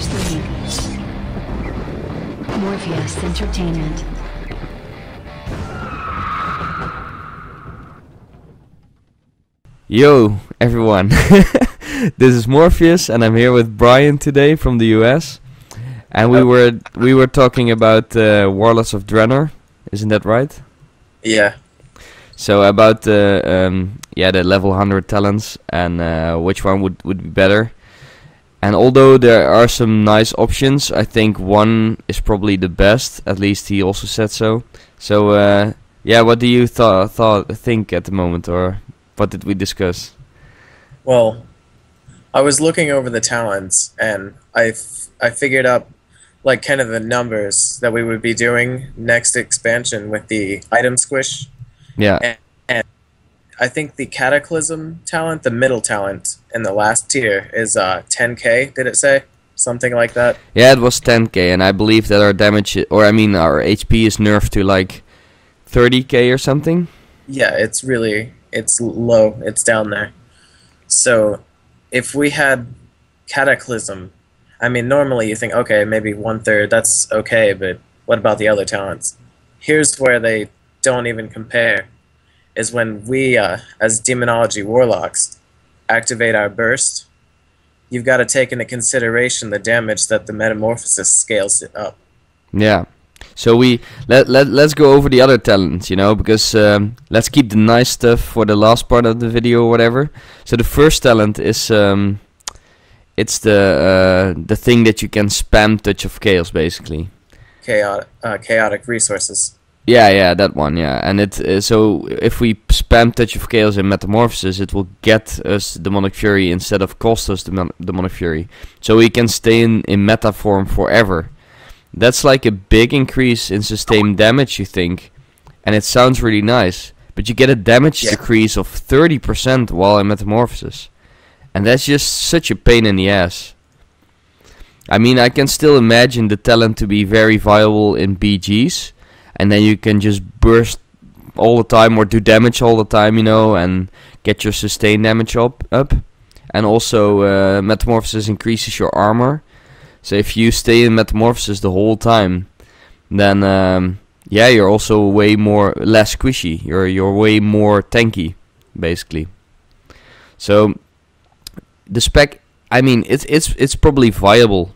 Warriors 3. Morpheus Entertainment. Yo, everyone. This is Morpheus, and I'm here with Brian today from the US. And we were talking about Warlords of Draenor, isn't that right? Yeah. So about the level 100 talents and which one would be better. And although there are some nice options, I think one is probably the best. At least he also said so. So what do you think at the moment, or what did we discuss? Well, I was looking over the talents, and I figured up like kind of the numbers that we would be doing next expansion with the item squish. Yeah. And I think the Cataclysm talent, the middle talent in the last tier, is 10k, did it say? Something like that? Yeah, it was 10k, and I believe that our damage, our HP is nerfed to like 30k or something. Yeah, it's low, it's down there. So, if we had Cataclysm, I mean, normally you think, okay, maybe 1/3, that's okay, but what about the other talents? Here's where they don't even compare, is when we, as Demonology Warlocks, activate our burst, you've got to take into consideration the damage that the Metamorphosis scales it up. Yeah. So let's go over the other talents, because let's keep the nice stuff for the last part of the video or whatever. So the first talent is it's the thing that you can spam Touch of Chaos, basically. Chaotic resources. Yeah, that one, yeah. And so if we spam Touch of Chaos in Metamorphosis, it will get us Demonic Fury instead of cost us Demonic Fury. So we can stay in meta form forever. That's like a big increase in sustained damage, you think, and it sounds really nice. But you get a damage decrease of 30% while in Metamorphosis. And that's just such a pain in the ass. I mean, I can still imagine the talent to be very viable in BGs. And then you can just burst all the time or do damage all the time, and get your sustained damage up. And also, Metamorphosis increases your armor. So if you stay in Metamorphosis the whole time, then you're also less squishy. You're way more tanky, basically. So the spec, I mean, it's probably viable,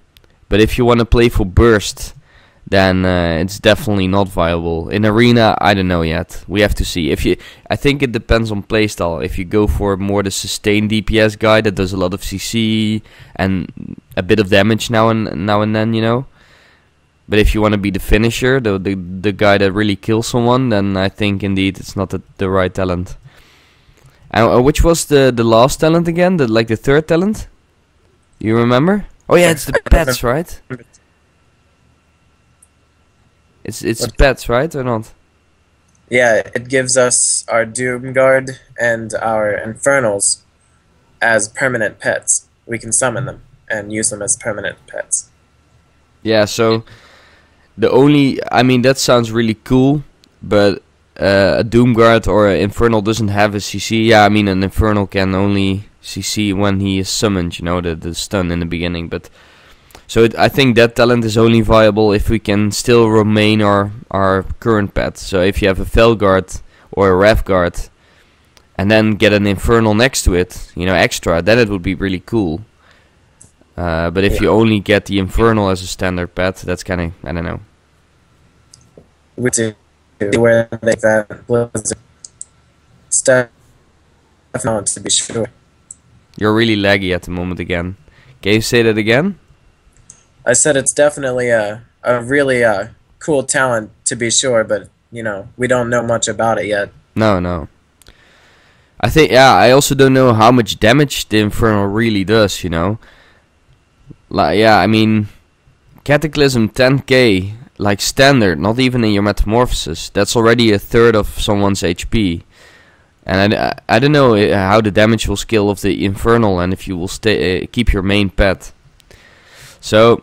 but if you want to play for burst, then it's definitely not viable. In arena, I don't know yet. We have to see. I think it depends on playstyle. If you go for more the sustained DPS guy that does a lot of CC and a bit of damage now and then, But if you want to be the finisher, the guy that really kills someone, then I think indeed it's not the right talent. And which was the last talent again? The third talent? You remember? Oh yeah, it's the pets, right? It's pets, right, or not? Yeah, it gives us our Doomguard and our Infernals as permanent pets. We can summon them and use them as permanent pets. Yeah, so that sounds really cool, but a Doomguard or an Infernal doesn't have a CC. Yeah, I mean, an Infernal can only CC when he is summoned, the stun in the beginning, but... So I think that talent is only viable if we can still remain our current pet. So if you have a Felguard or a Revguard and then get an Infernal next to it, extra, then it would be really cool. But if you only get the Infernal as a standard pet, that's kind of, I don't know. We do where they that stuff to be sure. You're really laggy at the moment again. Can you say that again? I said it's definitely a really cool talent to be sure, but we don't know much about it yet. No. I think I also don't know how much damage the Infernal really does, Like I mean, Cataclysm 10k, like standard, not even in your Metamorphosis. That's already 1/3 of someone's HP. And I don't know how the damage will scale of the Infernal and if you will keep your main pet. So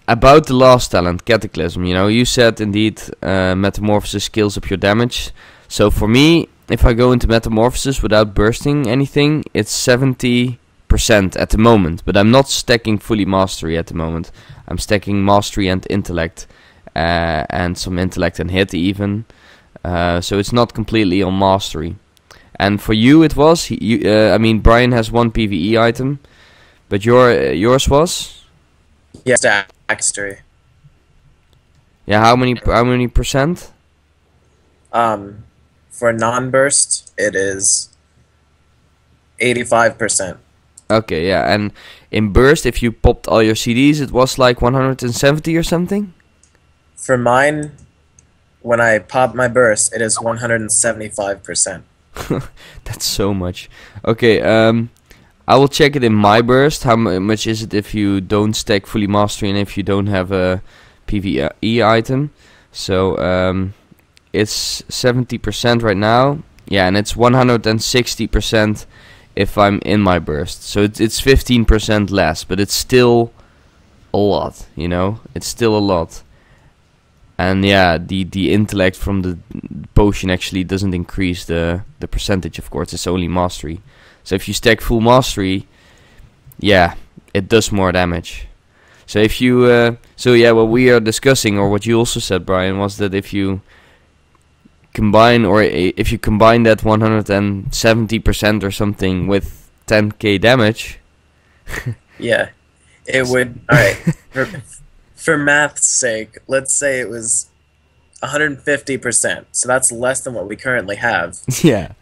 about the last talent, Cataclysm, you said indeed Metamorphosis scales up your damage. So for me, if I go into Metamorphosis without bursting anything, it's 70 percent at the moment, but I'm not stacking fully mastery at the moment. I'm stacking mastery and intellect, and some intellect and hit even. So it's not completely on mastery. And for you, it was. I mean, Brian has one PvE item, but yours was. Yeah, stack mastery. Yeah, how many percent? For non-burst, it is 85%. Okay, yeah, and in burst, if you popped all your CDs, it was like 170 or something? For mine, when I pop my burst, it is 175%. That's so much. Okay, I will check it in my burst. How much is it if you don't stack fully mastery and if you don't have a PvE item? So, it's 70% right now. Yeah, and it's 160% if I'm in my burst. So it's 15% less, but it's still a lot, you know? It's still a lot. And yeah, the intellect from the potion actually doesn't increase the percentage, of course. It's only mastery. So if you stack full mastery, yeah, it does more damage. So if you... so yeah, what we are discussing, or what you also said, Brian, was that if you combine, or if you combine that 170% or something with 10k damage... Yeah, it would... Alright, for math's sake, let's say it was 150%. So that's less than what we currently have. Yeah.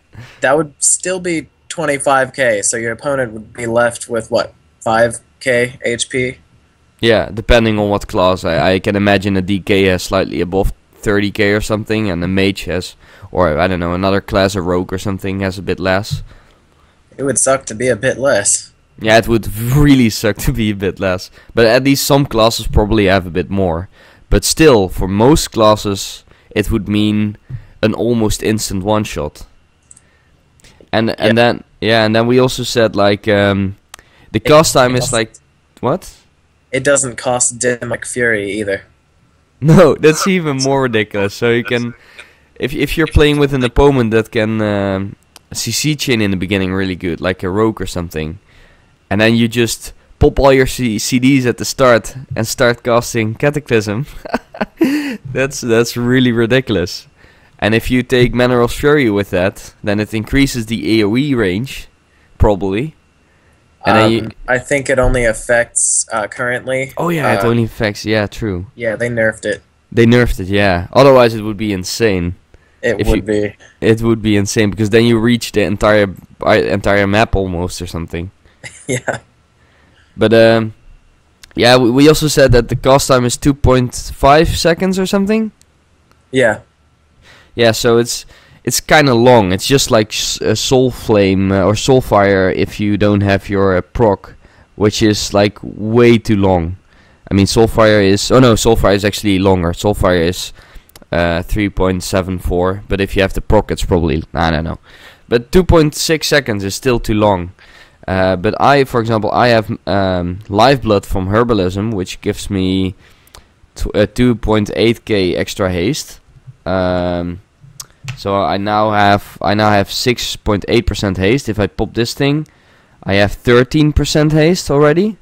That would still be 25k, so your opponent would be left with, what, 5k HP? Yeah, depending on what class. I can imagine a DK has slightly above 30k or something, and a mage has, or I don't know, another class, a rogue or something, has a bit less. It would suck to be a bit less. Yeah, it would really suck to be a bit less. But at least some classes probably have a bit more. But still, for most classes, it would mean an almost instant one-shot. And then we also said, like, the cast time is like... What? It doesn't cost dim like Fury either. No, that's even more ridiculous. So you can... If you're playing with an opponent that can CC chain in the beginning really good, like a rogue or something, and then you just pop all your CDs at the start and start casting Cataclysm, that's really ridiculous. And if you take Mannoroth's Fury with that, then it increases the AoE range, probably. And then I think it only affects currently. Oh yeah, it only affects. Yeah, true. Yeah, they nerfed it. They nerfed it. Yeah. Otherwise, it would be insane. It would be. It would be insane because then you reach the entire map almost or something. Yeah. But yeah, we also said that the cast time is 2.5 seconds or something. Yeah. Yeah, so it's kind of long. It's just like Soul Flame or Soulfire if you don't have your proc, which is like way too long. I mean, Soulfire is... Oh no, Soulfire is actually longer. Soulfire is 3.74, but if you have the proc, it's probably... I don't know. But 2.6 seconds is still too long. But for example, I have Lifeblood from Herbalism, which gives me 2.8k extra haste. So I now have 6.8% haste. If I pop this thing, I have 13% haste already.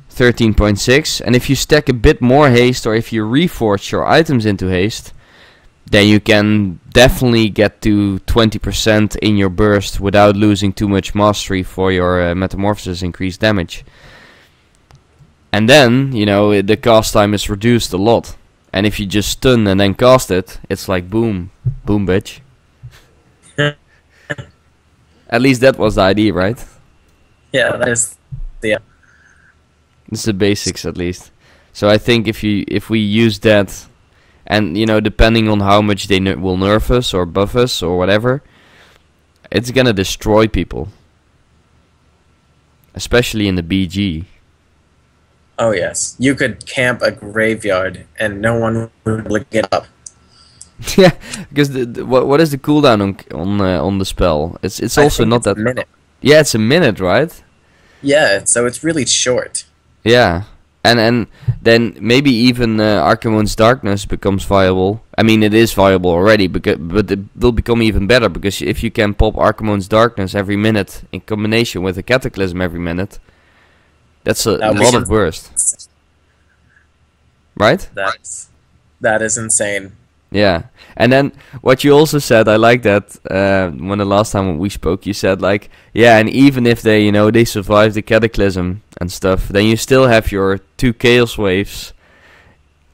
13.6. And if you stack a bit more haste, or if you reforge your items into haste, then you can definitely get to 20% in your burst without losing too much mastery for your Metamorphosis increased damage. And then, you know, the cast time is reduced a lot. And if you just stun and then cast it, it's like boom. Boom, bitch. At least that was the idea, right? Yeah, that is the... It's the basics, at least. So I think if we use that, and you know, depending on how much they will nerf us or buff us or whatever, it's gonna destroy people, especially in the BG. Oh yes, you could camp a graveyard and no one would look it up. Yeah, because what is the cooldown on the spell? It's also not that. A minute. Yeah, it's a minute, right? Yeah, so it's really short. Yeah, And then maybe even Archimon's Darkness becomes viable. I mean, it is viable already, but it will become even better, because if you can pop Archimon's Darkness every minute in combination with a Cataclysm every minute, that's a lot of burst. Right? That is insane. Yeah. And then what you also said, I like that, when the last time we spoke, you said like, yeah, and even if they, they survive the Cataclysm and stuff, then you still have your 2 Chaos Waves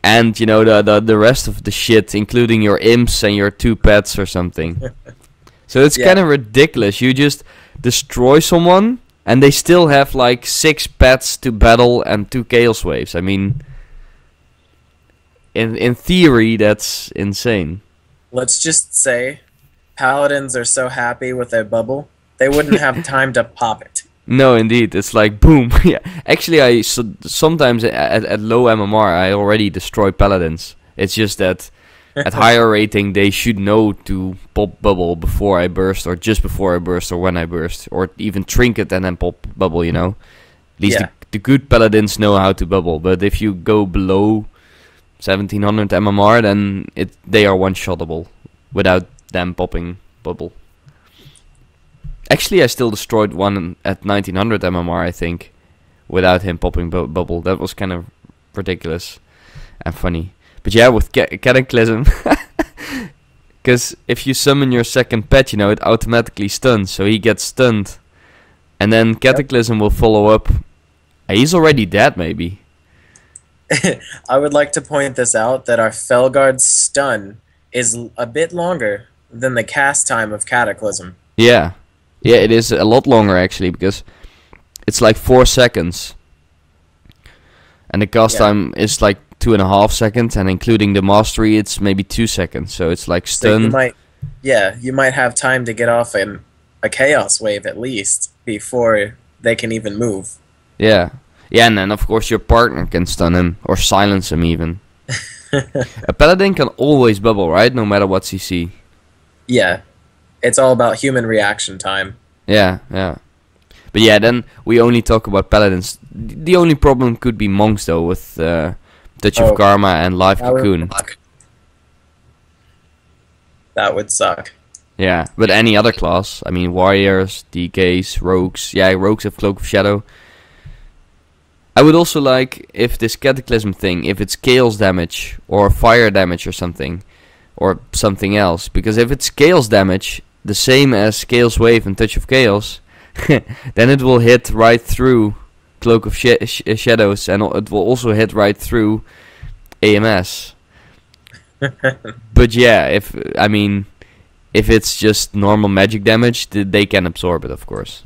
and, the rest of the shit, including your imps and your 2 pets or something. So it's kind of ridiculous. You just destroy someone and they still have like 6 pets to battle and 2 Chaos Waves. I mean, in theory, that's insane. Let's just say paladins are so happy with their bubble, they wouldn't have time to pop it. No, indeed. It's like, boom. Yeah. Actually, sometimes at low MMR, I already destroy paladins. It's just that at higher rating, they should know to pop bubble before I burst, or just before I burst, or when I burst, or even trinket and then pop bubble, At least the good paladins know how to bubble. But if you go below 1700 MMR, then they are one-shottable without them popping bubble. Actually, I still destroyed one at 1900 MMR, I think, without him popping bubble. That was kind of ridiculous and funny. But yeah, with Cataclysm, because if you summon your second pet, it automatically stuns, so he gets stunned. And then Cataclysm will follow up. He's already dead, maybe. I would like to point this out, that our Felguard's stun is a bit longer than the cast time of Cataclysm. Yeah. Yeah, it is a lot longer, actually, because it's like 4 seconds. And the cast time is like 2.5 seconds, and including the mastery, it's maybe 2 seconds. So it's like stun. So you might have time to get off a Chaos Wave at least before they can even move. Yeah. Yeah, and then of course your partner can stun him, or silence him even. A paladin can always bubble, right? No matter what CC. Yeah. It's all about human reaction time. Yeah. But yeah, then we only talk about paladins. The only problem could be monks, though, with Touch of Karma and Life Cocoon. That would suck. Yeah, but any other class, I mean, warriors, DKs, rogues. Yeah, rogues have Cloak of Shadow. I would also like, if this Cataclysm thing, if it's chaos damage or fire damage or something else, because if it's chaos damage, the same as Chaos Wave and Touch of Chaos, then it will hit right through Cloak of Shadows, and it will also hit right through AMS. But yeah, if it's just normal magic damage, they can absorb it, of course.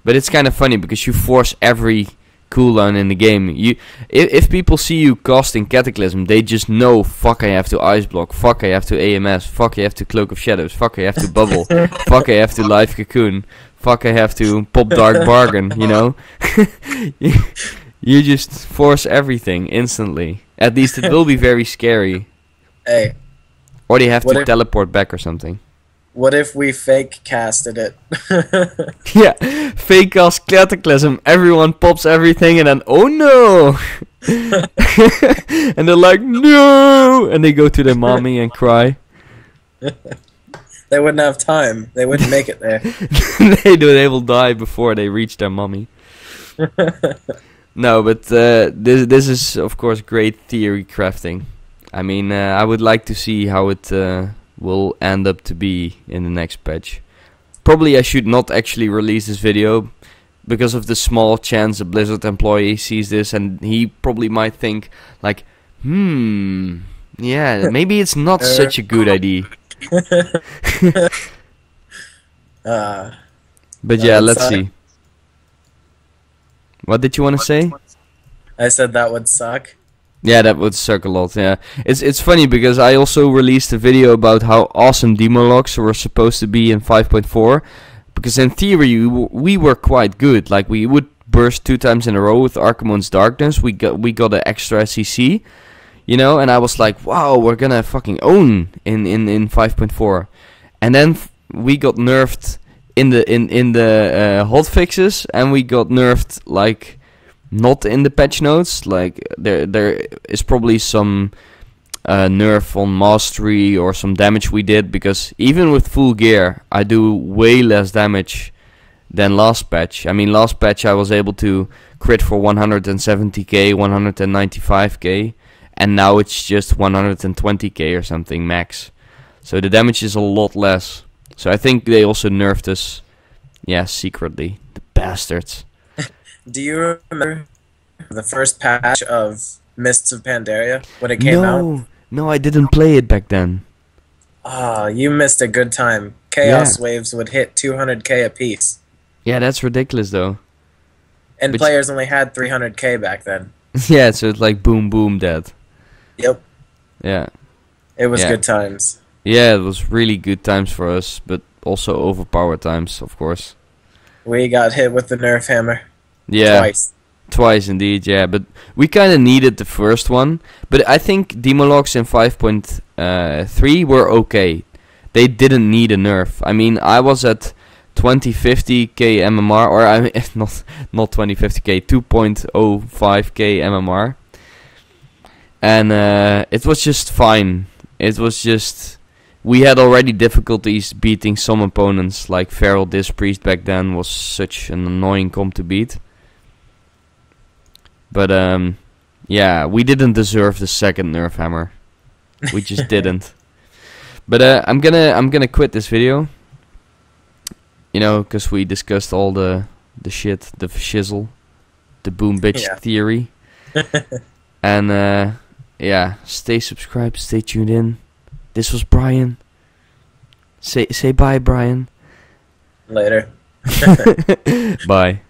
But it's kind of funny, because you force every cooldown in the game. If people see you casting Cataclysm, they just know, fuck, I have to Ice Block, fuck, I have to AMS, fuck, I have to Cloak of Shadows, fuck, I have to Bubble, fuck, I have to Life Cocoon, fuck, I have to pop Dark Bargain, You just force everything instantly. At least it will be very scary. Hey. Or they have to teleport back or something. What if we fake casted it? Yeah, fake cast Cataclysm, everyone pops everything, and then, oh no! And they're like, no! And they go to their mommy and cry. They wouldn't have time. They wouldn't make it there. They will die before they reach their mommy. No, but this is, of course, great theory crafting. I mean, I would like to see how it will end up to be in the next patch. Probably I should not actually release this video, because of the small chance a Blizzard employee sees this, and he probably might think, like, yeah, maybe it's not such a good idea. But yeah, let's see. What did you want to say? I said that would suck. Yeah, that would suck a lot, yeah. It's funny, because I also released a video about how awesome demo locks were supposed to be in 5.4. Because in theory, we were quite good. Like, we would burst 2 times in a row with Archimon's Darkness. We got an extra SCC, and I was like, wow, we're gonna fucking own in 5.4. And then we got nerfed in the hotfixes, and we got nerfed, like, not in the patch notes. Like there is probably some nerf on mastery or some damage we did, because even with full gear I do way less damage than last patch. I mean, last patch I was able to crit for 170k, 195k, and now it's just 120k or something max. So the damage is a lot less. So I think they also nerfed us, yeah, secretly. The bastards. Do you remember the first patch of Mists of Pandaria when it came out? No, I didn't play it back then. Ah, you missed a good time. Chaos waves would hit 200k apiece. Yeah, that's ridiculous though. And But players only had 300k back then. yeah, so it's like boom, boom, dead. Yep. Yeah. It was Yeah. good times. Yeah, it was really good times for us, but also overpowered times, of course. We got hit with the nerf hammer. Yeah. Twice. Twice indeed, yeah, but we kind of needed the first one. But I think Demologs in 5.3 were okay. They didn't need a nerf. I mean, I was at 2050k MMR, or I mean, not 2050k, 2.05k MMR, and it was just fine. It was just, we had already difficulties beating some opponents, like Feral Disc Priest back then was such an annoying comp to beat. But yeah, we didn't deserve the second nerf hammer. We just didn't. But I'm gonna quit this video. You know, because we discussed all the shit, the shizzle, the boom bitch theory. And yeah, stay subscribed, stay tuned in. This was Brian. Say bye, Brian. Later. Bye.